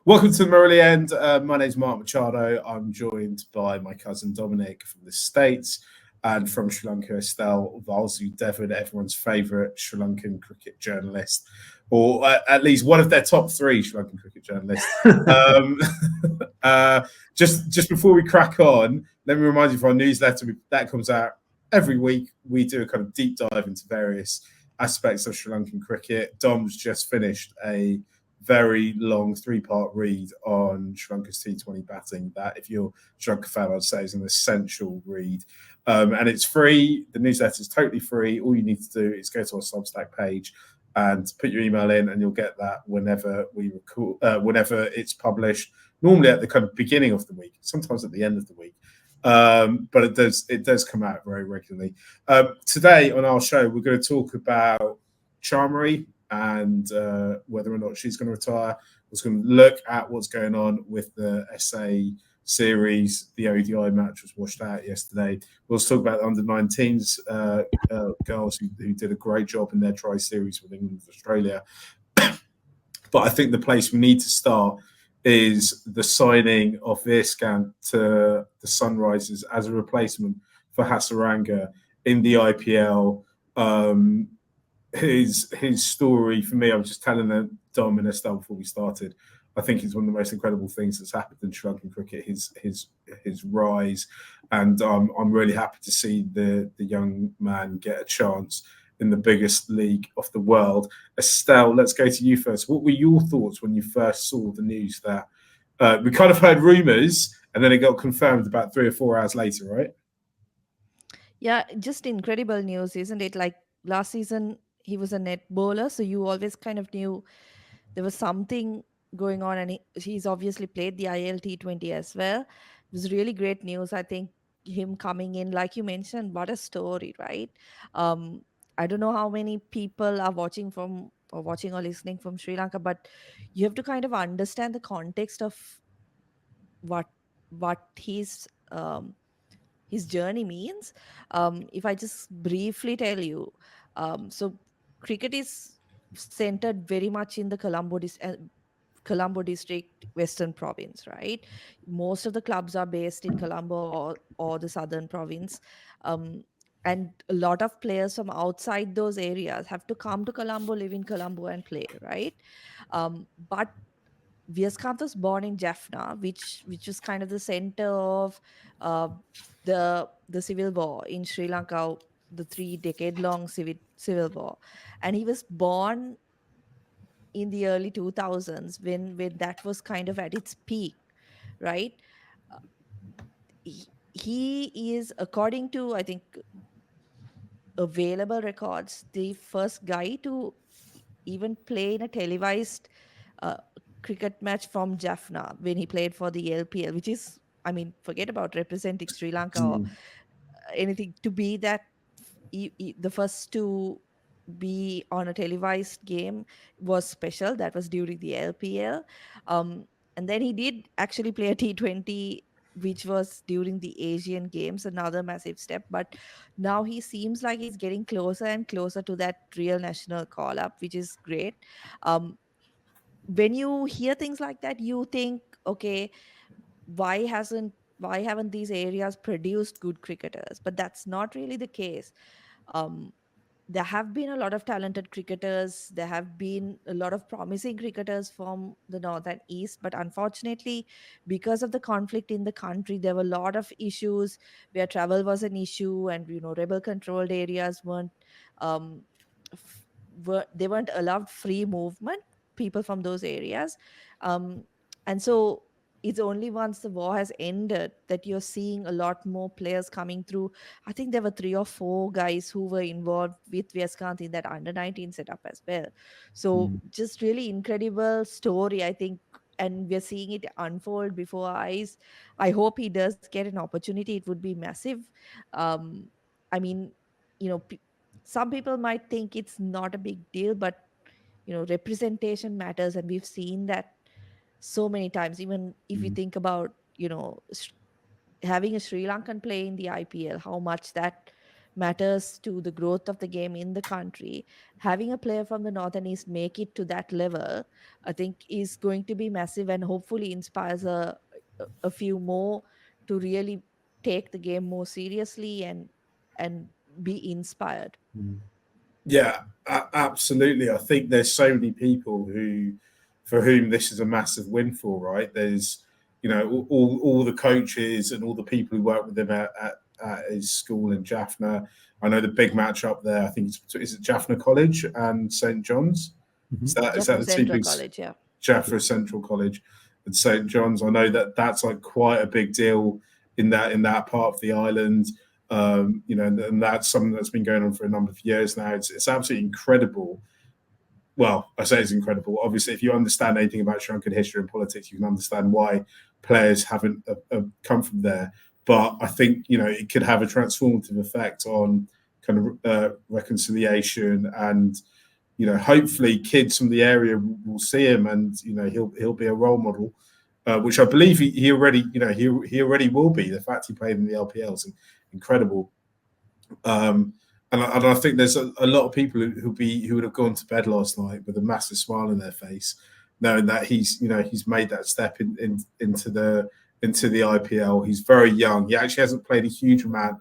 Welcome to the Murali End. My name's Mark Machado. I'm joined by my cousin Dominic from the States and from Sri Lanka, Estelle, Vasudevan, everyone's favourite Sri Lankan cricket journalist, or at least one of their top three Sri Lankan cricket journalists. Just before we crack on, let me remind you of our newsletter that comes out every week. We do a kind of deep dive into various aspects of Sri Lankan cricket. Dom's just finished a very long 3-part read on Sri Lanka's T20 batting that, if you're a Sri Lanka fan, I'd say is an essential read. And it's free. The newsletter is totally free. All you need to do is go to our Substack page and put your email in, and you'll get that whenever we record, whenever it's published. Normally at the kind of beginning of the week, sometimes at the end of the week. But it does come out very regularly. Today on our show, we're going to talk about Chamari and whether or not she's going to retire. We're going to look at what's going on with the SA series. The ODI match was washed out yesterday. We'll also talk about the under-19s girls who did a great job in their tri-series with England and Australia. But I think the place we need to start is the signing of Viyaskanth to the Sunrisers as a replacement for Hasaranga in the IPL. His story, for me, I was just telling Dom and Estelle before we started, I think it's one of the most incredible things that's happened in Sri Lankan cricket, his rise. And I'm really happy to see the young man get a chance in the biggest league of the world. Estelle, let's go to you first. What were your thoughts when you first saw the news that we kind of heard rumours and then it got confirmed about 3 or 4 hours later, right? Yeah, just incredible news, isn't it? Like last season, he was a net bowler, so you always kind of knew there was something going on, and he's obviously played the IL T20 as well. It was really great news. I think him coming in, like you mentioned, what a story, right? I don't know how many people are watching or listening from Sri Lanka, but you have to kind of understand the context of what his journey means. If I just briefly tell you, so cricket is centered very much in the Colombo district, Western province, right? Most of the clubs are based in Colombo or the Southern province. And a lot of players from outside those areas have to come to Colombo, live in Colombo and play, right? But Viyaskanth was born in Jaffna, which was kind of the center of uh, the civil war in Sri Lanka, the 3-decade-long civil war, and he was born in the early 2000s when that was kind of at its peak, right? Uh, he is, according to I think available records, the first guy to even play in a televised uh, cricket match from Jaffna when he played for the LPL, which is, I mean, forget about representing Sri Lanka or anything. To be that the first to be on a televised game was special. That was during the LPL. And then he did actually play a T20, which was during the Asian Games, another massive step. But now he seems like he's getting closer and closer to that real national call up, which is great. Um, when you hear things like that, you think, okay, why haven't these areas produced good cricketers? But that's not really the case. Um, there have been a lot of talented cricketers. There have been a lot of promising cricketers from the north and east, but unfortunately, because of the conflict in the country, there were a lot of issues where travel was an issue, and rebel controlled areas um, they weren't allowed free movement, people from those areas. um, and so it's only once the war has ended that you're seeing a lot more players coming through. I think there were 3 or 4 guys who were involved with Viyaskanth in that under 19 setup as well. So just really incredible story, I think, and we're seeing it unfold before our eyes. I hope he does get an opportunity. It would be massive. um, I mean, you know, some people might think it's not a big deal, but representation matters, and we've seen that so many times. Even if you think about having a Sri Lankan play in the IPL, how much that matters to the growth of the game in the country. Having a player from the north and east make it to that level, I think, is going to be massive, and hopefully inspires a few more to really take the game more seriously and be inspired. Yeah, absolutely. I think there's so many people for whom this is a massive windfall, right? There's, all the coaches and all the people who work with him at his school in Jaffna. I know the big match up there. I think is it Jaffna College and St John's. Mm-hmm. Is that the Central two big College? Yeah, Jaffna Central College and St John's. I know that's like quite a big deal in that part of the island. And that's something that's been going on for a number of years now. It's absolutely incredible. Well, I say it's incredible. Obviously, if you understand anything about Sri Lankan history and politics, you can understand why players haven't come from there. But I think, it could have a transformative effect on kind of reconciliation, and, hopefully kids from the area will see him, and, he'll be a role model, which I believe he already, he already will be. The fact he played in the LPL is incredible. And I think there's a lot of people who would have gone to bed last night with a massive smile on their face, knowing that he's made that step into the IPL. He's very young. He actually hasn't played a huge amount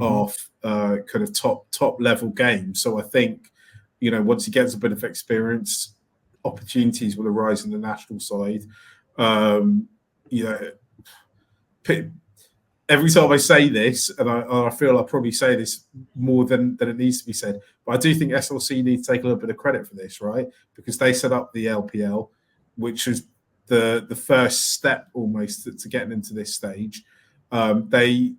of kind of top level games. So I think, once he gets a bit of experience, opportunities will arise in the national side. Every time I say this, and I feel I probably say this more than it needs to be said, but I do think SLC need to take a little bit of credit for this, right? Because they set up the LPL, which was the first step almost to getting into this stage. They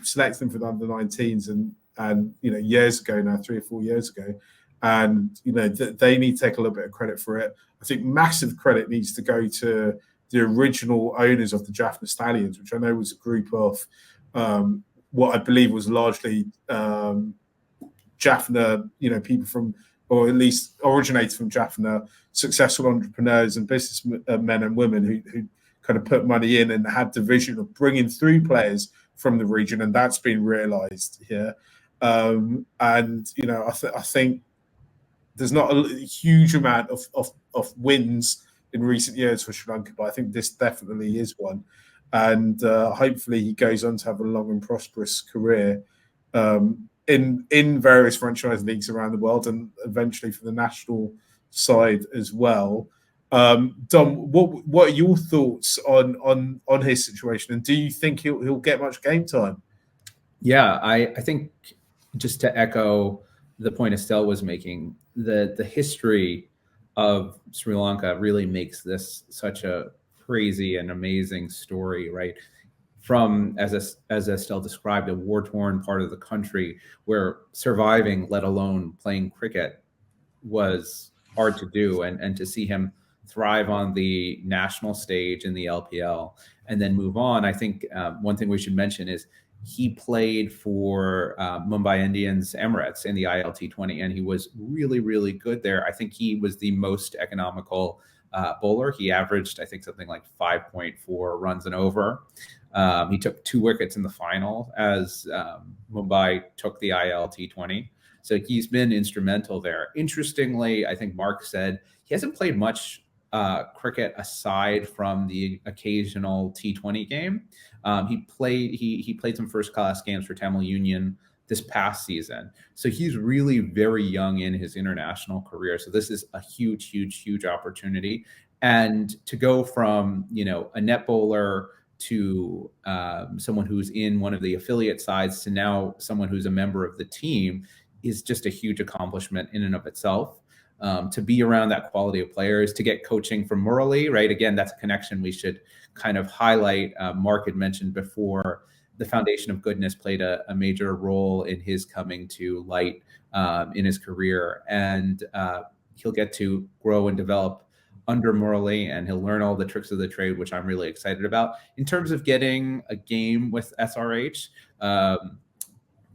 selected them for the under-19s and years ago now, 3 or 4 years ago, and they need to take a little bit of credit for it. I think massive credit needs to go to the original owners of the Jaffna Stallions, which I know was a group of what I believe was largely Jaffna, people from, or at least originated from Jaffna, successful entrepreneurs and businessmen and women who kind of put money in and had the vision of bringing through players from the region, and that's been realised here. I think there's not a huge amount of wins in recent years for Sri Lanka, but I think this definitely is one. And hopefully he goes on to have a long and prosperous career in various franchise leagues around the world, and eventually for the national side as well. Dom, what are your thoughts on his situation, and do you think he'll get much game time? Yeah, I think, just to echo the point Estelle was making, the history of Sri Lanka really makes this such a crazy and amazing story, right? From, as Estelle described, a war-torn part of the country where surviving, let alone playing cricket, was hard to do, and to see him thrive on the national stage in the LPL and then move on. I think one thing we should mention is he played for Mumbai Indians Emirates in the ILT20, and he was really, really good there. I think he was the most economical bowler. He averaged, I think, something like 5.4 runs and over. He took 2 wickets in the final as Mumbai took the ILT20. So he's been instrumental there. Interestingly, I think Mark said he hasn't played much cricket aside from the occasional T20 game. He played some first class games for Tamil Union this past season. So he's really very young in his international career. So this is a huge, huge, huge opportunity. And to go from, a net bowler to someone who's in one of the affiliate sides to now someone who's a member of the team is just a huge accomplishment in and of itself. To be around that quality of players, to get coaching from Murali, right? Again, that's a connection we should kind of highlight. Mark had mentioned before, the Foundation of Goodness played a major role in his coming to light in his career. And he'll get to grow and develop under Murali, and he'll learn all the tricks of the trade, which I'm really excited about. In terms of getting a game with SRH,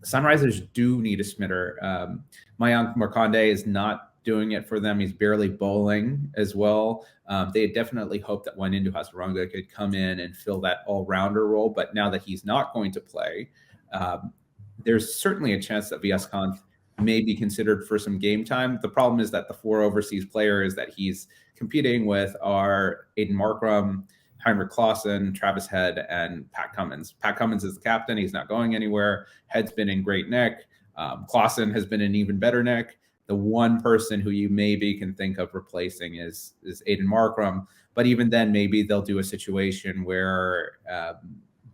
Sunrisers do need a smitter. Mayank Markanday is not doing it for them. He's barely bowling as well. They had definitely hoped that Wanindu Hasaranga could come in and fill that all-rounder role, but now that he's not going to play, there's certainly a chance that Viyaskanth may be considered for some game time. The problem is that the 4 overseas players that he's competing with are Aiden Markram, Heinrich Clausen, Travis Head, and Pat Cummins. Pat Cummins is the captain. He's not going anywhere. Head's been in great nick. Clausen has been in even better nick. The one person who you maybe can think of replacing is Aiden Markram. But even then, maybe they'll do a situation where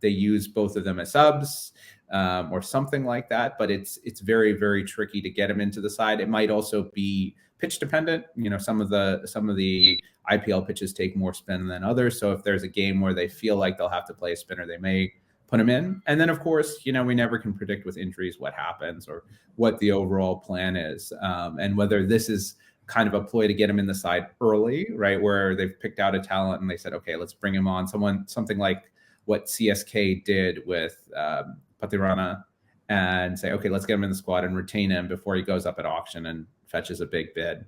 they use both of them as subs or something like that. But it's very, very tricky to get him into the side. It might also be pitch dependent. You know, some of the IPL pitches take more spin than others. So if there's a game where they feel like they'll have to play a spinner, they may put him in. And then, of course, you know, we never can predict with injuries what happens or what the overall plan is, and whether this is kind of a ploy to get him in the side early, right, where they've picked out a talent and they said, okay, let's bring him on. Something like what CSK did with Patirana, and say, okay, let's get him in the squad and retain him before he goes up at auction and fetches a big bid.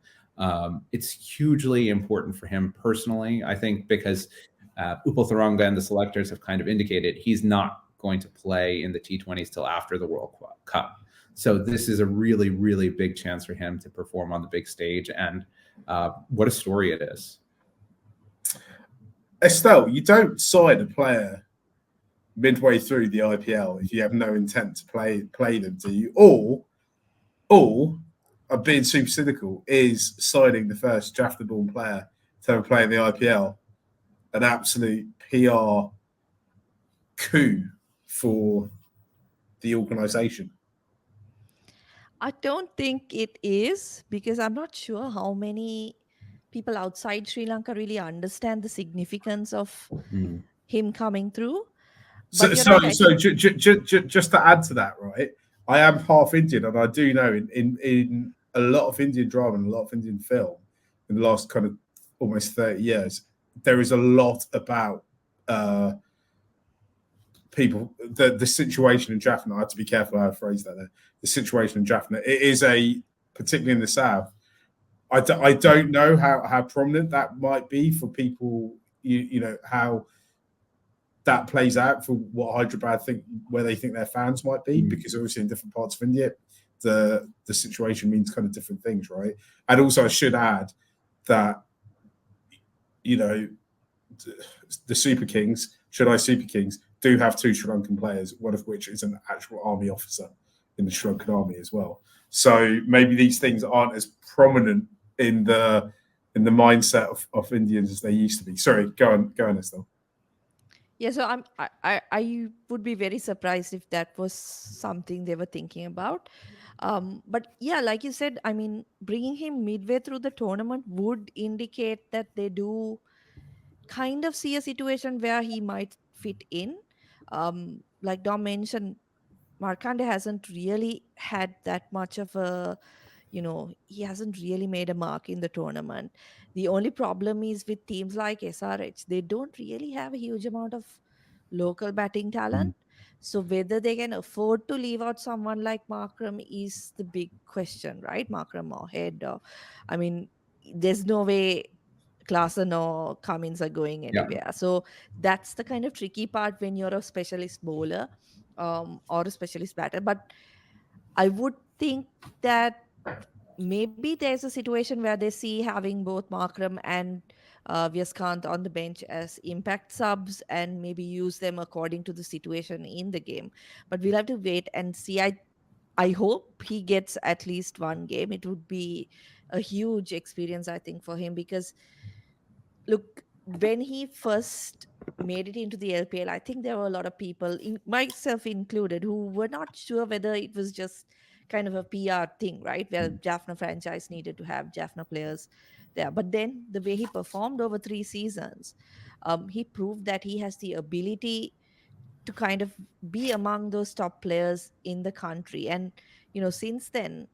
It's hugely important for him personally, I think, because Upal Tharanga and the selectors have kind of indicated he's not going to play in the T20s till after the World Cup. So this is a really, really big chance for him to perform on the big stage. And what a story it is. Estelle, you don't sign a player midway through the IPL if you have no intent to play them, do you? Or I'm being super cynical, is signing the first draftable player to ever play in the IPL an absolute PR coup for the organisation? I don't think it is, because I'm not sure how many people outside Sri Lanka really understand the significance of him coming through. But just to add to that, right? I am half Indian, and I do know in a lot of Indian drama and a lot of Indian film in the last kind of almost 30 years, there is a lot about people, the situation in Jaffna. I have to be careful how I phrase that there. The situation in Jaffna. It is particularly in the south. I don't know how prominent that might be for people, you know, how that plays out for what Hyderabad think, where they think their fans might be, because obviously in different parts of India, the situation means kind of different things, right? And also I should add that, you know, the Super Kings, Super Kings, do have 2 Sri Lankan players, one of which is an actual army officer in the Sri Lankan army as well. So maybe these things aren't as prominent in the mindset of Indians as they used to be. Sorry, go on, Estelle. Yeah, so I would be very surprised if that was something they were thinking about. But yeah, like you said, I mean, bringing him midway through the tournament would indicate that they do kind of see a situation where he might fit in. Like Dom mentioned, Markande hasn't really had that much of a, you know, he hasn't really made a mark in the tournament. The only problem is with teams like SRH, they don't really have a huge amount of local batting talent. So whether they can afford to leave out someone like Markram is the big question, right? Markram or Head, or, I mean, there's no way Klaasen or Cummins are going anywhere. Yeah. So that's the kind of tricky part when you're a specialist bowler or a specialist batter. But I would think that maybe there's a situation where they see having both Markram and Viyaskanth on the bench as impact subs and maybe use them according to the situation in the game. But we'll have to wait and see. I hope he gets at least one game. It would be a huge experience, I think, for him, because look, when he first made it into the LPL, I think there were a lot of people, myself included, who were not sure whether it was just kind of a PR thing, right? Where Jaffna franchise needed to have Jaffna players there. But then the way he performed over 3 seasons, he proved that he has the ability to kind of be among those top players in the country. And, you know, since then,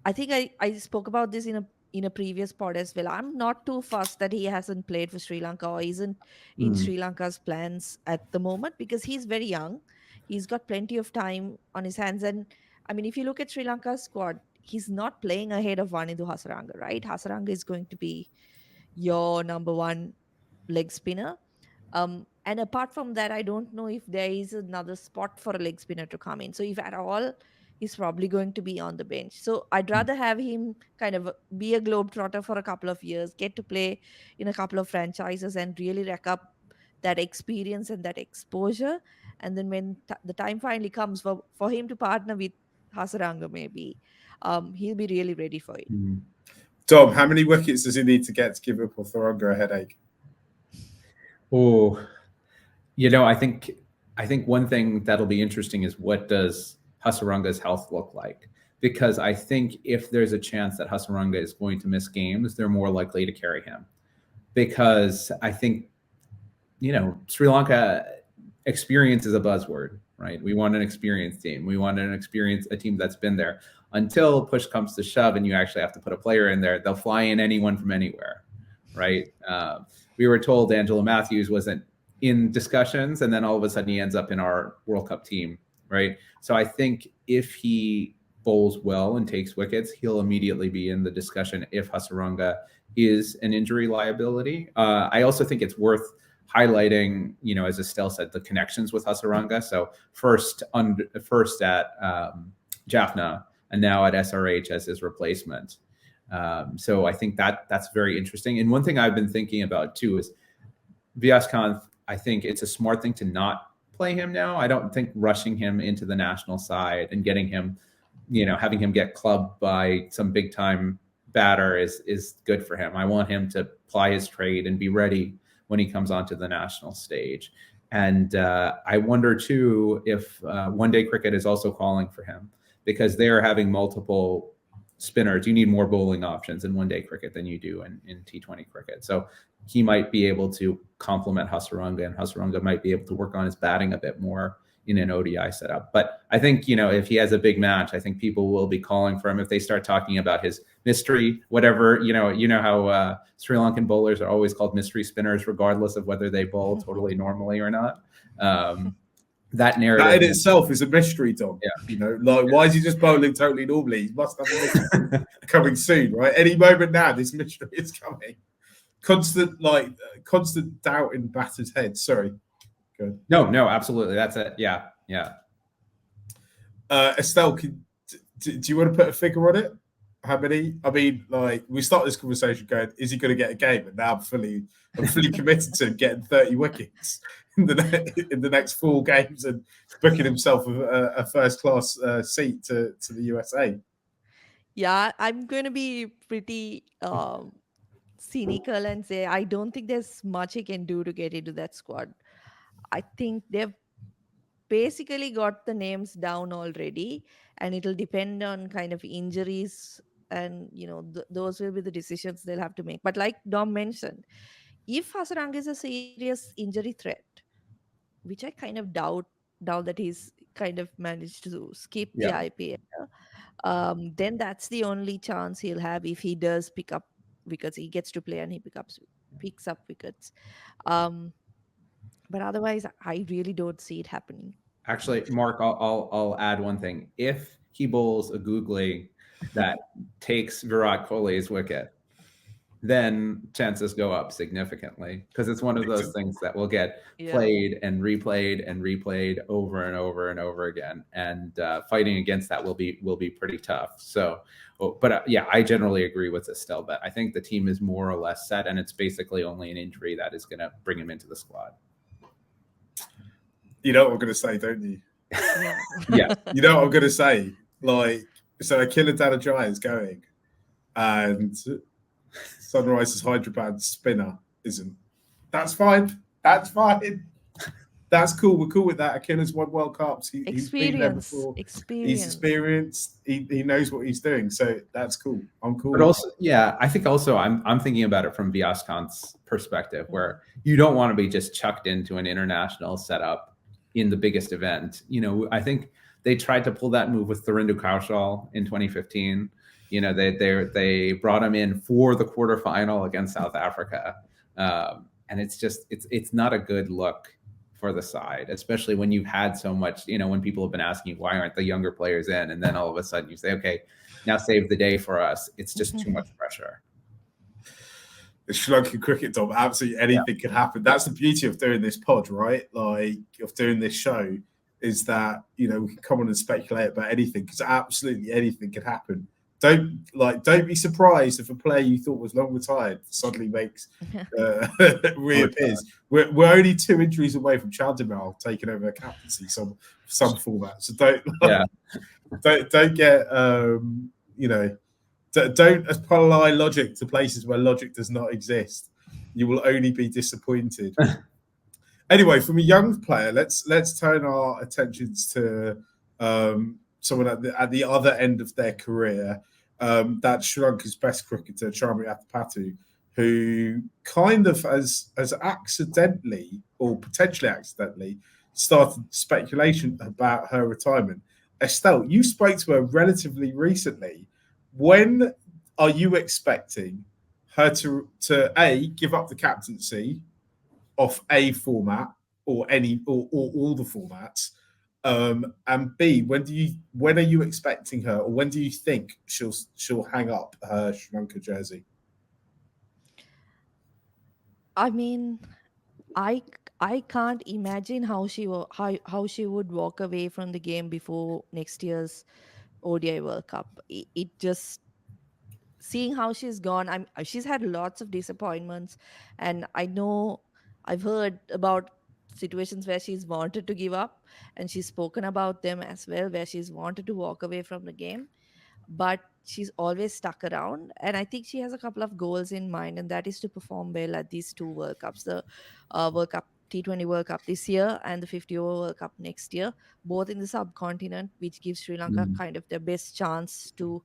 I think I spoke about this in a previous pod as well. I'm not too fussed that he hasn't played for Sri Lanka or isn't in Sri Lanka's plans at the moment, because he's very young. He's got plenty of time on his hands. And I mean, if you look at Sri Lanka's squad, he's not playing ahead of Wanindu Hasaranga, right? Hasaranga is going to be your number 1 leg spinner. And apart from that, I don't know if there is another spot for a leg spinner to come in. So if at all, he's probably going to be on the bench. So I'd rather have him kind of be a globetrotter for a couple of years, get to play in a couple of franchises, and really rack up that experience and that exposure. And then when the time finally comes for him to partner with Hasaranga, maybe he'll be really ready for it. Mhm. Dom, how many wickets does he need to get to give up Hasaranga a headache? Oh, I think one thing that'll be interesting is what does Hasaranga's health look like? Because I think if there's a chance that Hasaranga is going to miss games, they're more likely to carry him. Because I think, Sri Lanka experience is a buzzword, right? We want an experienced team. We want a team that's been there. Until push comes to shove and you actually have to put a player in there, they'll fly in anyone from anywhere, right? We were told Angelo Mathews wasn't in discussions, and then all of a sudden he ends up in our World Cup team, right? So I think if he bowls well and takes wickets, he'll immediately be in the discussion if Hasaranga is an injury liability. I also think it's worth highlighting, as Estelle said, the connections with Hasaranga. So first at Jaffna, and now at SRH as his replacement. So I think that's very interesting. And one thing I've been thinking about too is Viyaskanth. I think it's a smart thing to not play him now. I don't think rushing him into the national side and getting him, having him get clubbed by some big time batter is good for him. I want him to ply his trade and be ready when he comes onto the national stage. And I wonder too if one-day cricket is also calling for him, because they're having multiple spinners. You need more bowling options in one-day cricket than you do in T20 cricket. So he might be able to complement Hasaranga, and Hasaranga might be able to work on his batting a bit more in an ODI setup. But I think, if he has a big match, I think people will be calling for him. If they start talking about his mystery, whatever, how Sri Lankan bowlers are always called mystery spinners, regardless of whether they bowl totally normally or not. That narrative. That in itself is a mystery, Dom. Yeah. Why is he just bowling totally normally? He must have a mystery coming soon, right? Any moment now, this mystery is coming. Constant doubt in batter's head. Sorry. Good. No, absolutely. That's it. Yeah. Estelle, do you want to put a figure on it? How many? I mean, we start this conversation going, is he going to get a game? And now I'm fully committed to getting 30 wickets in the next 4 games and booking himself a first class seat to the USA. Yeah, I'm going to be pretty cynical and say I don't think there's much he can do to get into that squad. I think they've basically got the names down already, and it'll depend on kind of injuries, and those will be the decisions they'll have to make. But like Dom mentioned, if Hasaranga is a serious injury threat, which I kind of doubt that he's kind of managed to skip the IPL, then that's the only chance he'll have if he does pick up wickets. He gets to play and he picks up wickets. But otherwise, I really don't see it happening. Actually, Mark, I'll add one thing. If he bowls a googly that takes Virat Kohli's wicket, then chances go up significantly, because it's one of those things that will get played and replayed over and over and over again. And fighting against that will be pretty tough. So, I generally agree with Estelle, but I think the team is more or less set, and it's basically only an injury that is going to bring him into the squad. You know what I'm going to say, don't you? Yeah. You know what I'm going to say? So Akila Danajaya is going, and Sunrisers Hyderabad spinner isn't. That's fine. That's cool. We're cool with that. Akila's won World Cups. He's been there before. He's experienced. He knows what he's doing. So that's cool. I'm cool. But also, I think also I'm thinking about it from Viyaskanth's perspective, where you don't want to be just chucked into an international setup in the biggest event. I think they tried to pull that move with Thurindu Kaushal in 2015. They brought him in for the quarterfinal against South Africa, and it's not a good look for the side, especially when you've had so much. When people have been asking you, why aren't the younger players in, and then all of a sudden you say, okay, now save the day for us. It's just too much pressure. the Sri Lankan cricket, Dom, absolutely anything could happen. That's the beauty of doing this pod, right? Like, of doing this show, is that, you know, we can come on and speculate about anything, because absolutely anything could happen. Don't be surprised if a player you thought was long retired suddenly reappears. We're only 2 injuries away from Chandimal taking over a captaincy some format. So don't get don't apply logic to places where logic does not exist. You will only be disappointed. Anyway, from a young player, let's turn our attentions to someone at the other end of their career. That's Sri Lanka's best cricketer, Chamari Athapaththu, who kind of has accidentally, or potentially accidentally, started speculation about her retirement. Estelle, you spoke to her relatively recently. When are you expecting her to A, give up the captaincy off a format or all the formats? And B, when are you expecting her, or when do you think she'll hang up her Sri Lanka jersey? I mean, I can't imagine how she would walk away from the game before next year's ODI World Cup. It just, seeing how she's gone, she's had lots of disappointments, and I know I've heard about situations where she's wanted to give up, and she's spoken about them as well, where she's wanted to walk away from the game, but she's always stuck around. And I think she has a couple of goals in mind, and that is to perform well at these 2 World Cups, the World Cup, T20 World Cup this year and the 50 over World Cup next year, both in the subcontinent, which gives Sri Lanka kind of their best chance to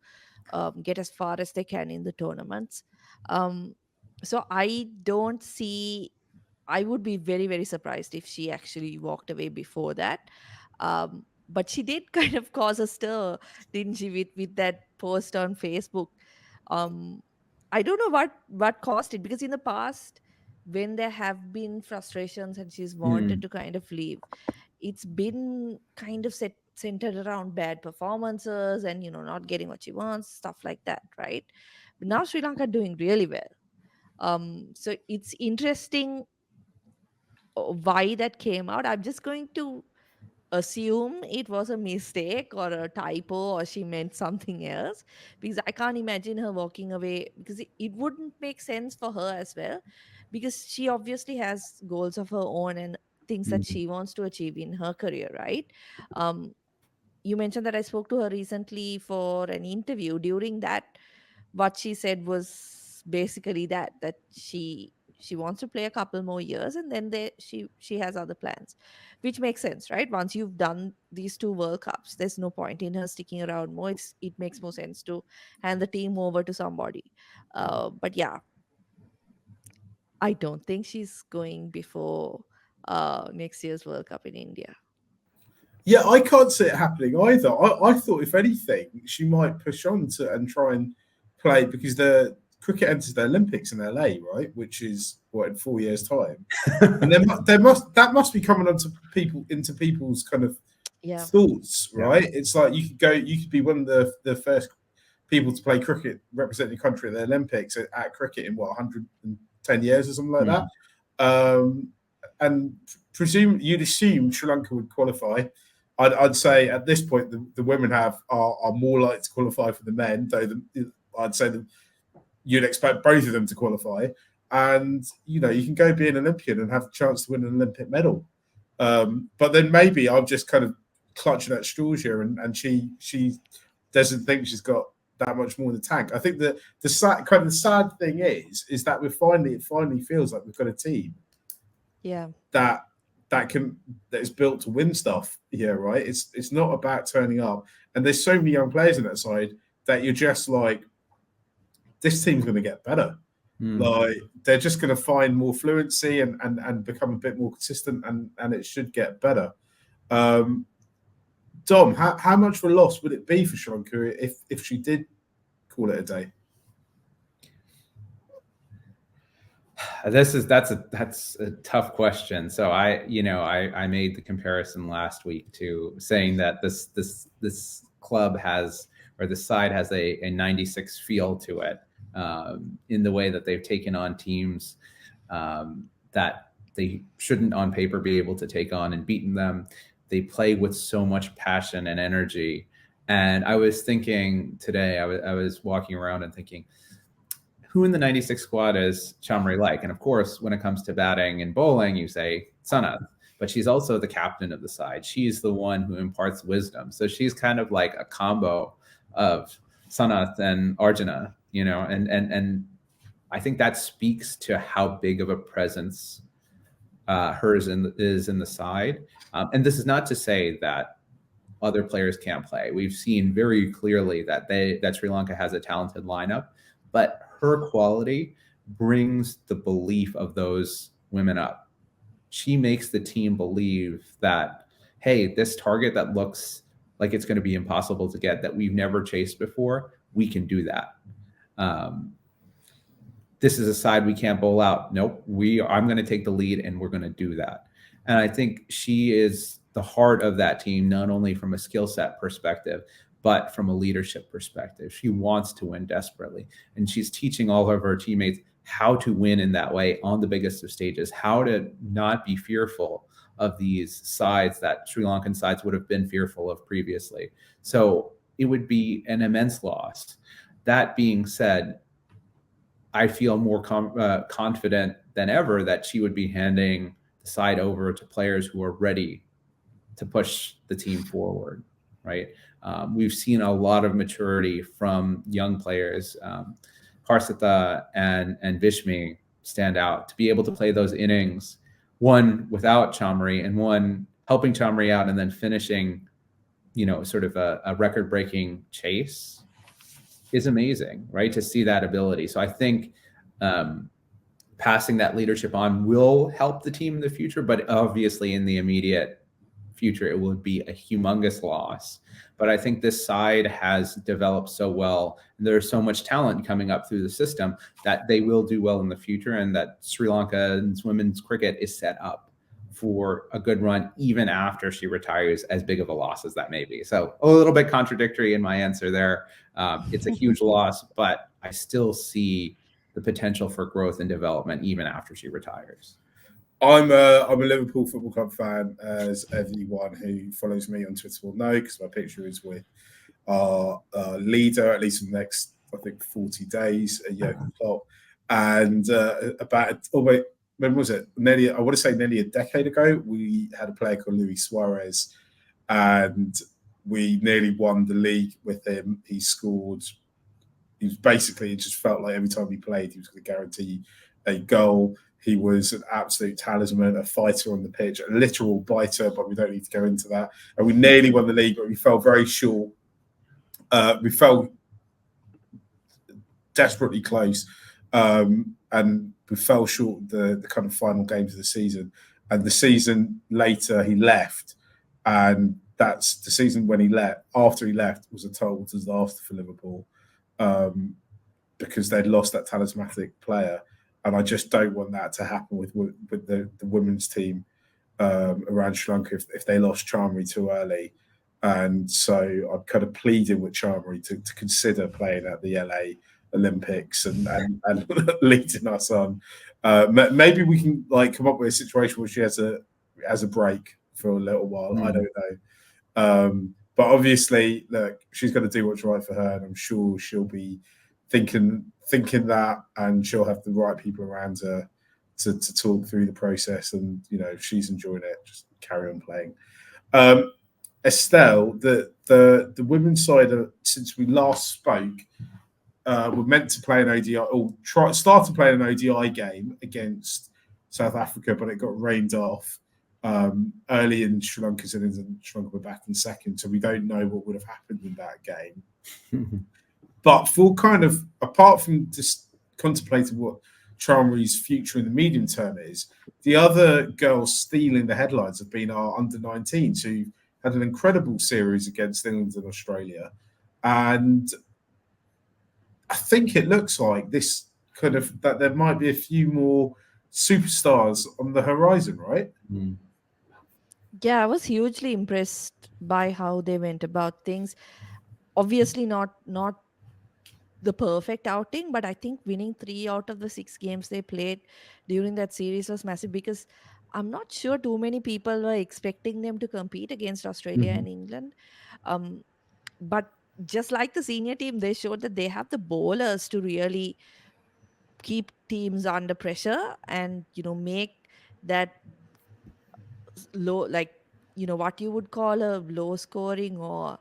get as far as they can in the tournaments. So I would be very, very surprised if she actually walked away before that. But she did kind of cause a stir, didn't she, with that post on Facebook? I don't know what caused it, because in the past, when there have been frustrations and she's wanted to kind of leave, it's been kind of centered around bad performances and, not getting what she wants, stuff like that, right? But now Sri Lanka are doing really well. So it's interesting why that came out. I'm just going to assume it was a mistake or a typo, or she meant something else, because I can't imagine her walking away, because it wouldn't make sense for her as well, because she obviously has goals of her own and things that she wants to achieve in her career, right? You mentioned that I spoke to her recently for an interview. During that, what she said was basically that she wants to play a couple more years, and then she has other plans, which makes sense, right? Once you've done these 2 World Cups, there's no point in her sticking around more. It makes more sense to hand the team over to somebody. But yeah, I don't think she's going before next year's World Cup in India. Yeah, I can't see it happening either. I thought, if anything, she might push on and try and play, because the cricket enters the Olympics in LA, right? Which is in 4 years' time, and that must be coming into people's kind of thoughts, right? Yeah. It's like you could be one of the first people to play cricket representing your country at the Olympics at cricket in 110 years or something like that. And you'd assume Sri Lanka would qualify. I'd say at this point the women are more likely to qualify for the men, though I'd say you'd expect both of them to qualify. And you can go be an Olympian and have a chance to win an Olympic medal. But then maybe I'm just kind of clutching at straws here, and she doesn't think she's got that much more in the tank. I think the sad thing is that it finally feels like we've got a team. Yeah. That is built to win stuff here, right? It's not about turning up. And there's so many young players on that side that you're just like, this team's going to get better. Like, they're just going to find more fluency and become a bit more consistent, and it should get better. Dom, how much of a loss would it be for Sri Lanka if she did call it a day? That's a tough question. So I made the comparison last week to saying that this club has, or this side has a 96 feel to it, in the way that they've taken on teams that they shouldn't on paper be able to take on and beaten them. They play with so much passion and energy. And I was thinking today, I was walking around and thinking, who in the 96 squad is Chamari like? And of course, when it comes to batting and bowling, you say Sanath, but she's also the captain of the side. She's the one who imparts wisdom. So she's kind of like a combo of Sanath and Arjuna, you know, and I think that speaks to how big of a presence hers is in the side. And this is not to say that other players can't play. We've seen very clearly that Sri Lanka has a talented lineup, but her quality brings the belief of those women up. She makes the team believe that, hey, this target that looks like it's going to be impossible to get, that we've never chased before, we can do that. This is a side we can't bowl out. Nope, I'm going to take the lead and we're going to do that. And I think she is the heart of that team, not only from a skill set perspective, but from a leadership perspective. She wants to win desperately. And she's teaching all of her teammates how to win in that way on the biggest of stages, how to not be fearful of these sides that Sri Lankan sides would have been fearful of previously. So it would be an immense loss. That being said, I feel more confident than ever that she would be handing the side over to players who are ready to push the team forward, right? We've seen a lot of maturity from young players. Harsita and Vishmi stand out to be able to play those innings, one without Chamari and one helping Chamari out and then finishing, you know, sort of a record-breaking chase is amazing, right? To see that ability. So I think passing that leadership on will help the team in the future, but obviously in the immediate future, it will be a humongous loss. But I think this side has developed so well, and there's so much talent coming up through the system that they will do well in the future, and that Sri Lanka's women's cricket is set up for a good run even after she retires, as big of a loss as that may be. So a little bit contradictory in my answer there. It's a huge loss, but I still see the potential for growth and development even after she retires. I'm a Liverpool Football Club fan, as everyone who follows me on Twitter will know, because my picture is with our leader, at least for the next, I think, 40 days, Jurgen Klopp. And when was it? I want to say nearly a decade ago, we had a player called Luis Suarez, and we nearly won the league with him. He scored. He was basically, it just felt like every time he played, he was going to guarantee a goal. He was an absolute talisman, a fighter on the pitch, a literal biter, but we don't need to go into that. And we nearly won the league, but we fell very short. We fell desperately close, and we fell short the kind of final games of the season. And the season later, he left, and that's the season when he left. After he left, was a total disaster for Liverpool, because they'd lost that talismanic player. And I just don't want that to happen with the women's team around Sri Lanka if they lost Chamari too early. And so I'm kind of pleading with Chamari to consider playing at the LA Olympics and leading us on. Maybe we can come up with a situation where she has a break for a little while. I don't know. But obviously, look, she's going to do what's right for her, and I'm sure she'll be thinking that, and she'll have the right people around her to talk through the process. And if she's enjoying it, just carry on playing. Estelle, the women's side, since we last spoke, were meant to play an ODI, or started playing an ODI game against South Africa, but it got rained off early in Sri Lanka's innings, and Sri Lanka were back in second, so we don't know what would have happened in that game. But for apart from just contemplating what Chamari's future in the medium term is, the other girls stealing the headlines have been our under-19s, who had an incredible series against England and Australia. And I think it looks like that there might be a few more superstars on the horizon, right? Yeah, I was hugely impressed by how they went about things. Obviously not the perfect outing, but I think winning 3 out of the 6 games they played during that series was massive, because I'm not sure too many people were expecting them to compete against Australia and England. Um, but just like the senior team, they showed that they have the bowlers to really keep teams under pressure and make that low, like what you would call a low scoring or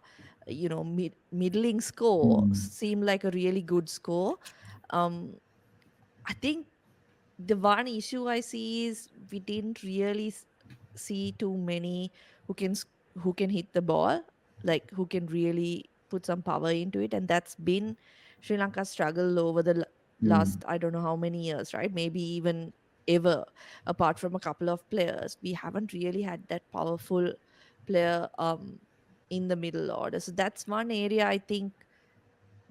middling score seem like a really good score. I think the one issue I see is we didn't really see too many who can who can hit the ball, like who can really put some power into it, and that's been Sri Lanka's struggle over the last, I don't know how many years, right? Maybe even ever. Apart from a couple of players, we haven't really had that powerful player in the middle order. So that's one area I think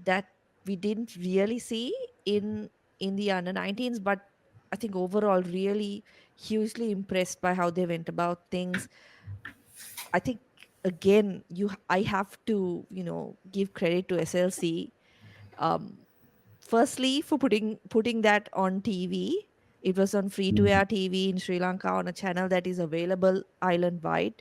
that we didn't really see in the under 19s. But I think overall really hugely impressed by how they went about things. I think again, I have to give credit to SLC, um firstly for putting that on TV. It was on free to air TV in Sri Lanka on a channel that is available island wide.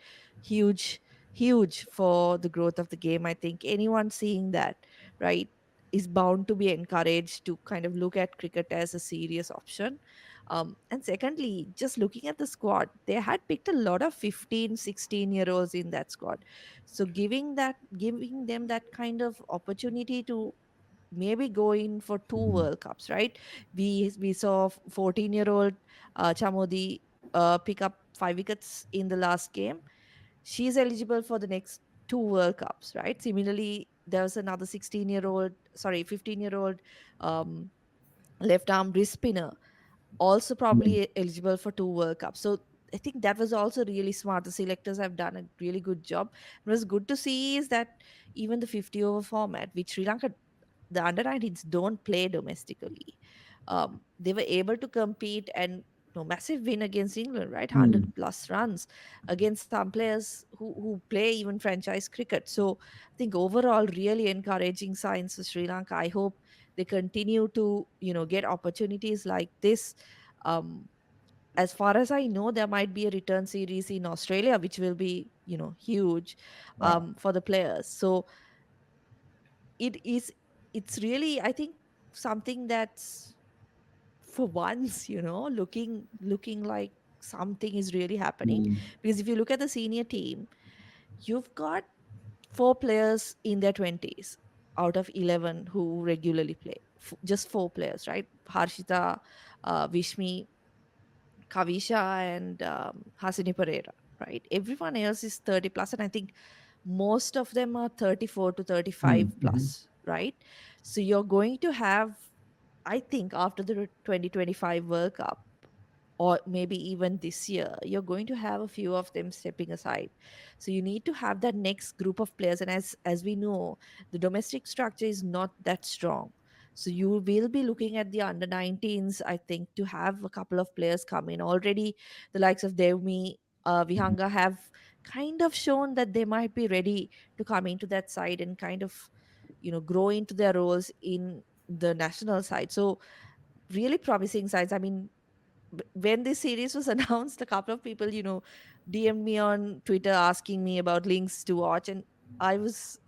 Huge, huge for the growth of the game. I think anyone seeing that, right, is bound to be encouraged to kind of look at cricket as a serious option. And secondly, just looking at the squad, they had picked a lot of 15, 16-year-olds in that squad. So giving them that kind of opportunity to maybe go in for 2 World Cups, right? We saw 14-year-old Chamodi pick up 5 wickets in the last game. She's eligible for the next 2 World Cups, right? Similarly, there was another 15-year-old um, left arm wrist spinner, also probably eligible for 2 World Cups. So I think that was also really smart. The selectors have done a really good job. It was good to see is that even the 50 over format, which Sri Lanka, the under 19s don't play domestically, they were able to compete and massive win against England, right? 100 plus runs against some players who play even franchise cricket. So I think overall really encouraging signs for Sri Lanka. I hope they continue to get opportunities like this. um, as far as I know, there might be a return series in Australia, which will be huge for the players. So it's really, I think, something that's for once looking like something is really happening. Because if you look at the senior team, you've got 4 players in their 20s out of 11 who regularly play. Just 4 players, right? Harshita, Vishmi, Kavisha, and Hasini Pereira, right? Everyone else is 30 plus, and I think most of them are 34 to 35 plus, right? So you're going to have, I think, after the 2025 World Cup, or maybe even this year, you're going to have a few of them stepping aside. So you need to have that next group of players. And as we know, the domestic structure is not that strong. So you will be looking at the under 19s, I think, to have a couple of players come in. Already the likes of Devmi, Vihanga have kind of shown that they might be ready to come into that side and kind of grow into their roles in the national side. So really promising signs. I mean, when this series was announced, a couple of people, DM'd me on Twitter asking me about links to watch, and I was,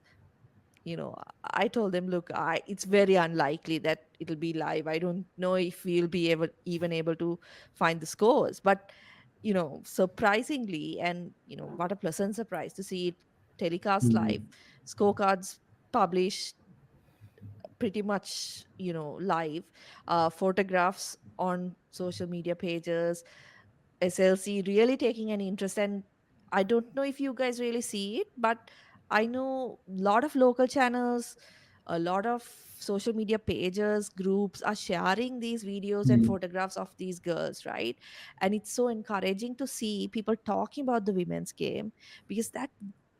I told them, look, it's very unlikely that it'll be live. I don't know if we'll be even able to find the scores, but surprisingly, and what a pleasant surprise to see it telecast live, scorecards published pretty much live, photographs on social media pages, SLC really taking an interest. And I don't know if you guys really see it, but I know a lot of local channels, a lot of social media pages, groups are sharing these videos and photographs of these girls, right? And it's so encouraging to see people talking about the women's game, because that,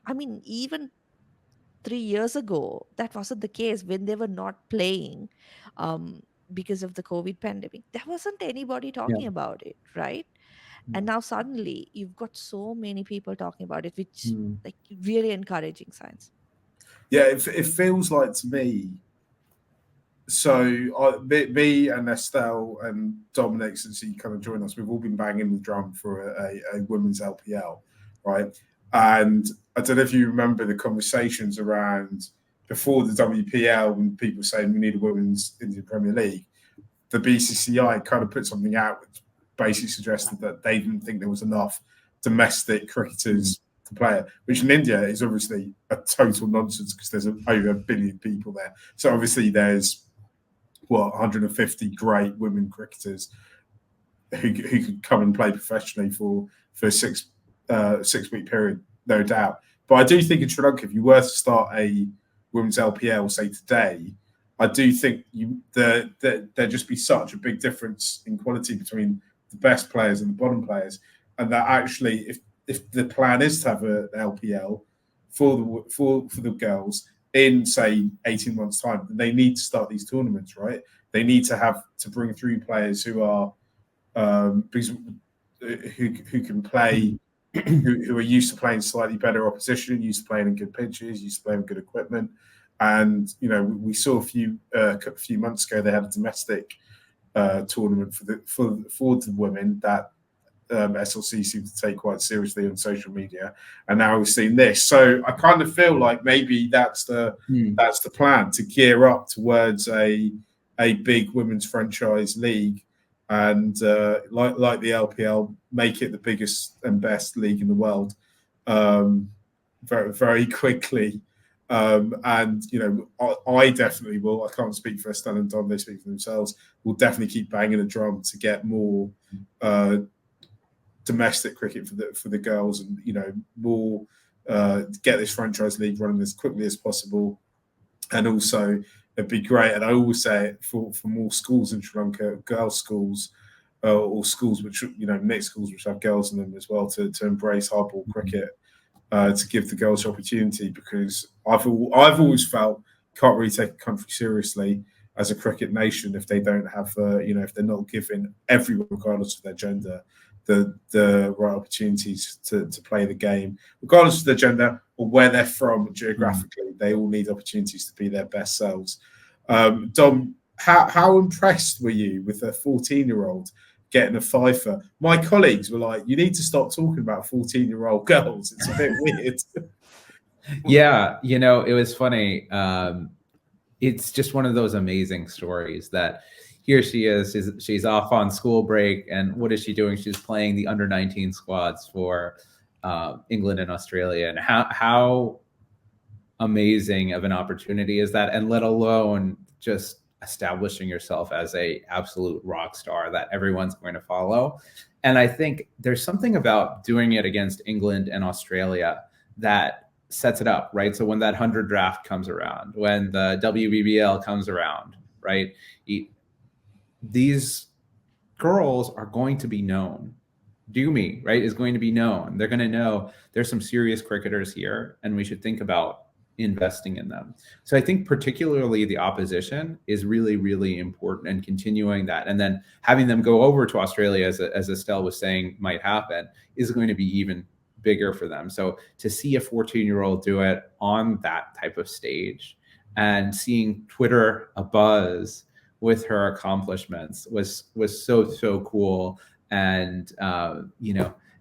I mean, even 3 years ago, that wasn't the case when they were not playing, um, because of the COVID pandemic. There wasn't anybody talking about it, right? And now suddenly you've got so many people talking about it, which like really encouraging signs. Yeah, it feels like to me me and Estelle and Dominic, since he kind of joined us, we've all been banging the drum for a women's LPL, right? And I don't know if you remember the conversations around before the WPL when people were saying we need a women's Indian Premier League. The BCCI kind of put something out which basically suggested that they didn't think there was enough domestic cricketers to play it, which in India is obviously a total nonsense because there's over 1 billion people there. So obviously there's 150 great women cricketers who could come and play professionally for a 6-week period, no doubt. But I do think in Sri Lanka, if you were to start a women's LPL, say today, I do think there'd just be such a big difference in quality between the best players and the bottom players, and that actually, if the plan is to have an LPL for the girls in say 18 months' time, then they need to start these tournaments, right? They need to bring through players who are who can play, who are used to playing slightly better opposition, used to playing in good pitches, used to playing good equipment. And we saw a few months ago they had a domestic tournament for the women that SLC seemed to take quite seriously on social media, and now we've seen this. So I kind of feel like maybe that's the plan, to gear up towards a big women's franchise league, and like the LPL, make it the biggest and best league in the world very, very quickly. And I definitely will. I can't speak for Estelle and Dom; they speak for themselves. We'll definitely keep banging the drum to get more domestic cricket for the girls, and more get this franchise league running as quickly as possible. And also, it'd be great. And I always say it for more schools in Sri Lanka, girls' schools, or schools which mixed schools which have girls in them as well, to embrace hardball cricket. To give the girls opportunity, because I've always felt can't really take a country seriously as a cricket nation if they don't have if they're not giving everyone, regardless of their gender, the right opportunities to play the game, regardless of their gender or where they're from geographically. They all need opportunities to be their best selves. Dom, how impressed were you with a 14-year-old getting a Fifer? My colleagues were like, you need to stop talking about 14-year-old girls. It's a bit weird. Yeah, it was funny. It's just one of those amazing stories that here she is, she's off on school break, and what is she doing? She's playing the under-19 squads for England and Australia. And how amazing of an opportunity is that? And let alone just establishing yourself as a absolute rock star that everyone's going to follow. And I think there's something about doing it against England and Australia that sets it up, right? So when that 100 draft comes around, when the WBBL comes around, right? These girls are going to be known. Doomy, right, is going to be known. They're going to know there's some serious cricketers here, and we should think about investing in them. So I think particularly the opposition is really, really important, and continuing that, and then having them go over to Australia, as Estelle was saying might happen, is going to be even bigger for them. So to see a 14-year-old do it on that type of stage, and seeing Twitter abuzz with her accomplishments was so cool. And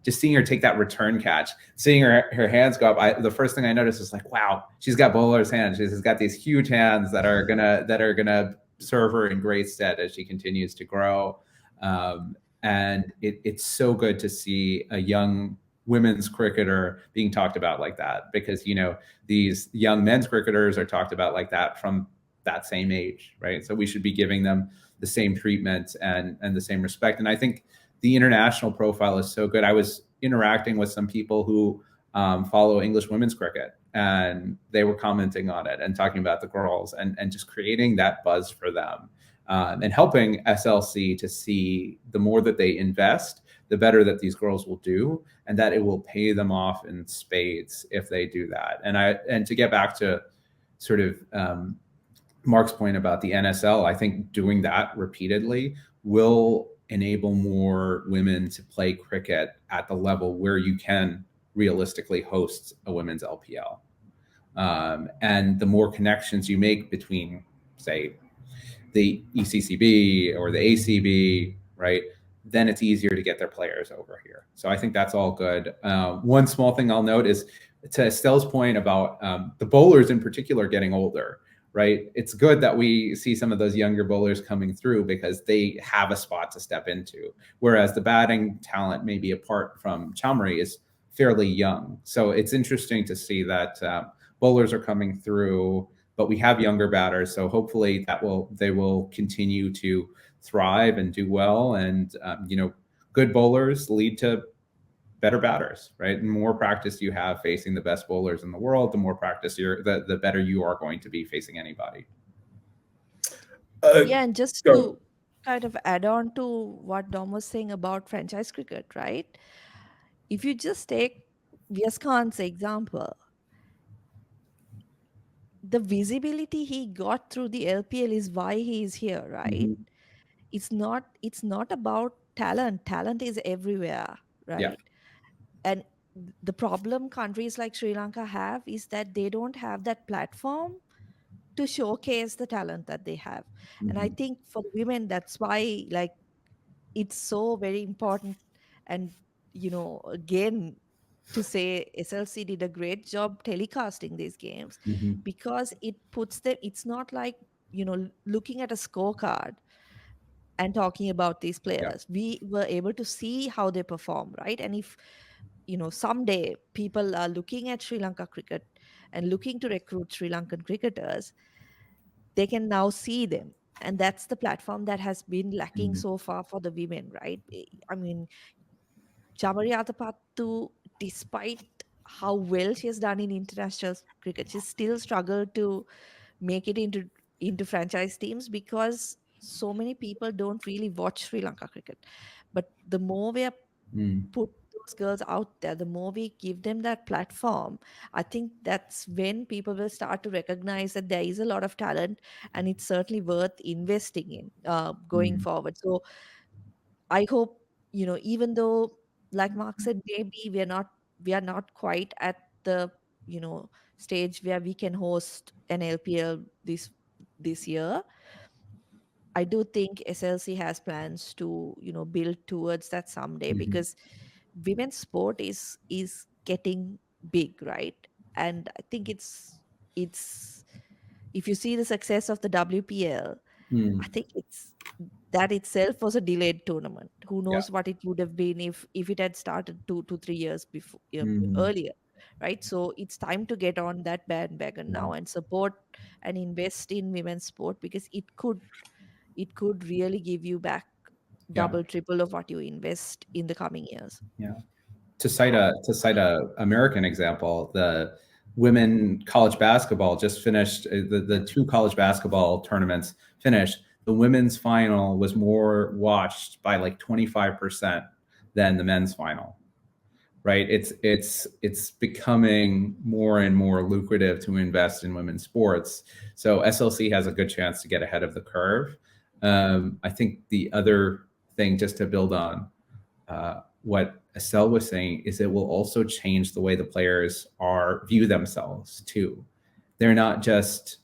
just seeing her take that return catch, seeing her hands go up, the first thing I noticed is like, wow, she's got bowler's hands. She's got these huge hands that are gonna serve her in great stead as she continues to grow. And it's so good to see a young women's cricketer being talked about like that, because these young men's cricketers are talked about like that from that same age, right? So we should be giving them the same treatment and the same respect. And I think the international profile is so good. I was interacting with some people who follow English women's cricket, and they were commenting on it and talking about the girls and just creating that buzz for them, and helping SLC to see the more that they invest, the better that these girls will do, and that it will pay them off in spades if they do that. And to get back to sort of Mark's point about the NSL, I think doing that repeatedly will enable more women to play cricket at the level where you can realistically host a women's LPL. And the more connections you make between, say, the ECCB or the ACB, right, then it's easier to get their players over here. So I think that's all good. One small thing I'll note is, to Estelle's point about the bowlers in particular getting older, right? It's good that we see some of those younger bowlers coming through because they have a spot to step into. Whereas the batting talent, maybe apart from Chamari, is fairly young. So it's interesting to see that bowlers are coming through, but we have younger batters. So hopefully they will continue to thrive and do well. And, good bowlers lead to better batters, right? And more practice you have facing the best bowlers in the world, the more practice the better you are going to be facing anybody. Yeah, and just to kind of add on to what Dom was saying about franchise cricket, right? If you just take Viyaskanth's example, the visibility he got through the LPL is why he is here, right? Mm-hmm. It's not about talent. Talent is everywhere, right? Yeah. And the problem countries like Sri Lanka have is that they don't have that platform to showcase the talent that they have. Mm-hmm. And I think for women, that's why like it's so very important. And again, to say SLC did a great job telecasting these games, Mm-hmm. because it puts them, it's not like looking at a scorecard and talking about these players. We were able to see how they perform, right? And if someday people are looking at Sri Lanka cricket and looking to recruit Sri Lankan cricketers, they can now see them. And that's the platform that has been lacking so far for the women, right? I mean, Chamari Athapaththu, despite how well she has done in international cricket, she's still struggled to make it into franchise teams because so many people don't really watch Sri Lanka cricket. But the more we are put those girls out there, the more we give them that platform, I think that's when people will start to recognize that there is a lot of talent and it's certainly worth investing in going forward. So I hope, even though, like Mark said, maybe we are not quite at the, stage where we can host an LPL this year. I do think SLC has plans to, build towards that someday, because women's sport is getting big, right? And I think it's if you see the success of the WPL, I think it's that itself was a delayed tournament. Who knows what it would have been if it had started 2 to 3 years before earlier, right? So it's time to get on that bandwagon now and support and invest in women's sport, because it could really give you back double, triple of what you invest in the coming years. Yeah. To cite a American example, the women college basketball just finished. The two college basketball tournaments finished. The women's final was more watched by like 25% than the men's final. Right? It's becoming more and more lucrative to invest in women's sports. So SLC has a good chance to get ahead of the curve. I think the other thing, just to build on what Estelle was saying, is it will also change the way the players view themselves too. They're not just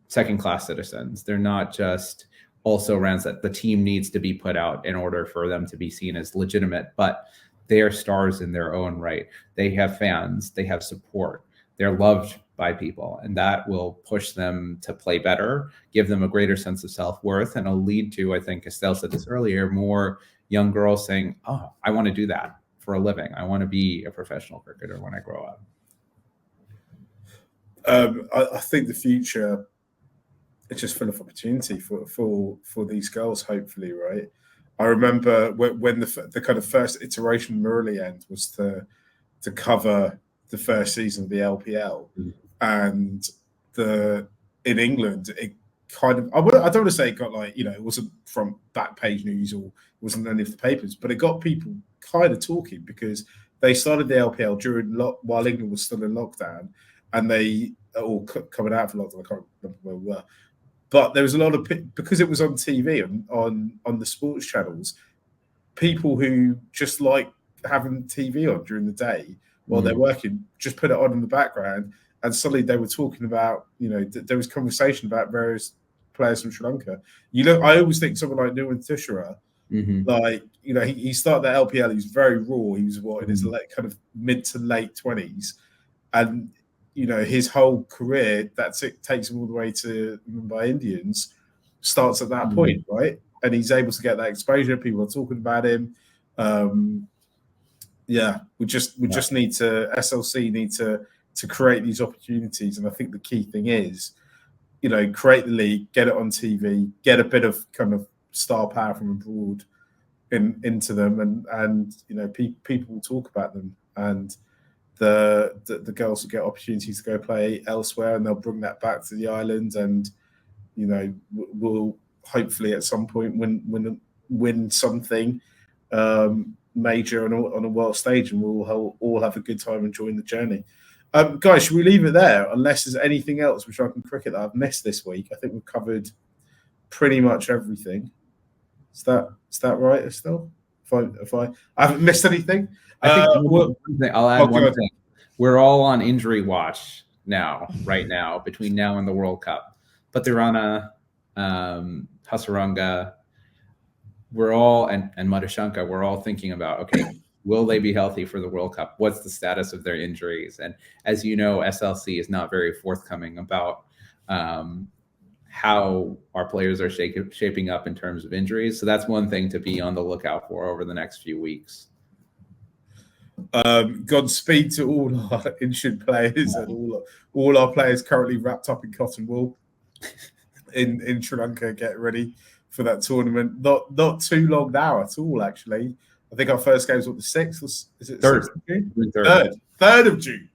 second-class citizens. They're not just also runs that the team needs to be put out in order for them to be seen as legitimate, but they are stars in their own right. They have fans, they have support, they're loved by people, and that will push them to play better, give them a greater sense of self-worth, and it'll lead to, I think Estelle said this earlier, more young girls saying, oh, I want to do that for a living. I want to be a professional cricketer when I grow up. I think the future is just full of opportunity for these girls, hopefully, right? I remember when the kind of first iteration of Murali End was to cover the first season of the LPL, and in England it kind of, I don't want to say it got like, it wasn't from back page news or wasn't any of the papers, but it got people kind of talking, because they started the LPL while England was still in lockdown, and they all coming out for lockdown. I can't remember where we were. But there was a lot of, because it was on TV, on the sports channels, people who just like having TV on during the day while they're working, just put it on in the background, and suddenly they were talking about, there was conversation about various players from Sri Lanka. I always think someone like Nuwan Tushara, like, he started the LPL. He was very raw. He was in his kind of mid to late 20s, and his whole career takes him all the way to Mumbai Indians. Starts at that point, right? And he's able to get that exposure. People are talking about him. We just need to SLC need to create these opportunities, and I think the key thing is, create the league, get it on TV, get a bit of kind of star power from abroad into them, and people will talk about them, and the girls will get opportunities to go play elsewhere, and they'll bring that back to the island, and we'll hopefully at some point win something major on a world stage, and we'll all have a good time enjoying the journey. Guys, should we leave it there? Unless there's anything else which I can cricket that I've missed this week. I think we've covered pretty much everything. Is that right, Estelle? If I haven't missed anything, I'll add one thing. We're all on injury watch right now, between now and the World Cup. Patirana, Hasaranga, we're all, and Madhushanka, we're all thinking about, okay, will they be healthy for the World Cup? What's the status of their injuries? And as you know, SLC is not very forthcoming about how our players are shaping up in terms of injuries. So that's one thing to be on the lookout for over the next few weeks. Godspeed to all our injured players and all our players currently wrapped up in cotton wool in Sri Lanka. Get ready for that tournament. Not too long now at all, actually. I think our first game was the 6th. Is it 3rd? 6th of June? 3rd. 3rd of June.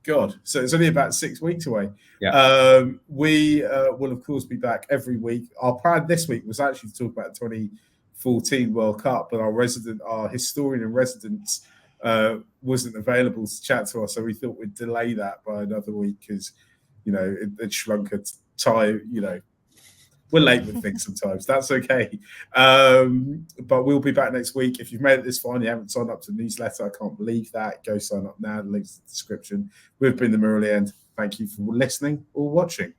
God, so it's only about 6 weeks away. Yeah. We will, of course, be back every week. Our plan this week was actually to talk about the 2014 World Cup, but our historian in residence wasn't available to chat to us, so we thought we'd delay that by another week because, in Sri Lanka we're late with things sometimes. That's okay. But we'll be back next week. If you've made it this far and you haven't signed up to the newsletter, I can't believe that. Go sign up now. The link's in the description. We've been the Murali, and thank you for listening or watching.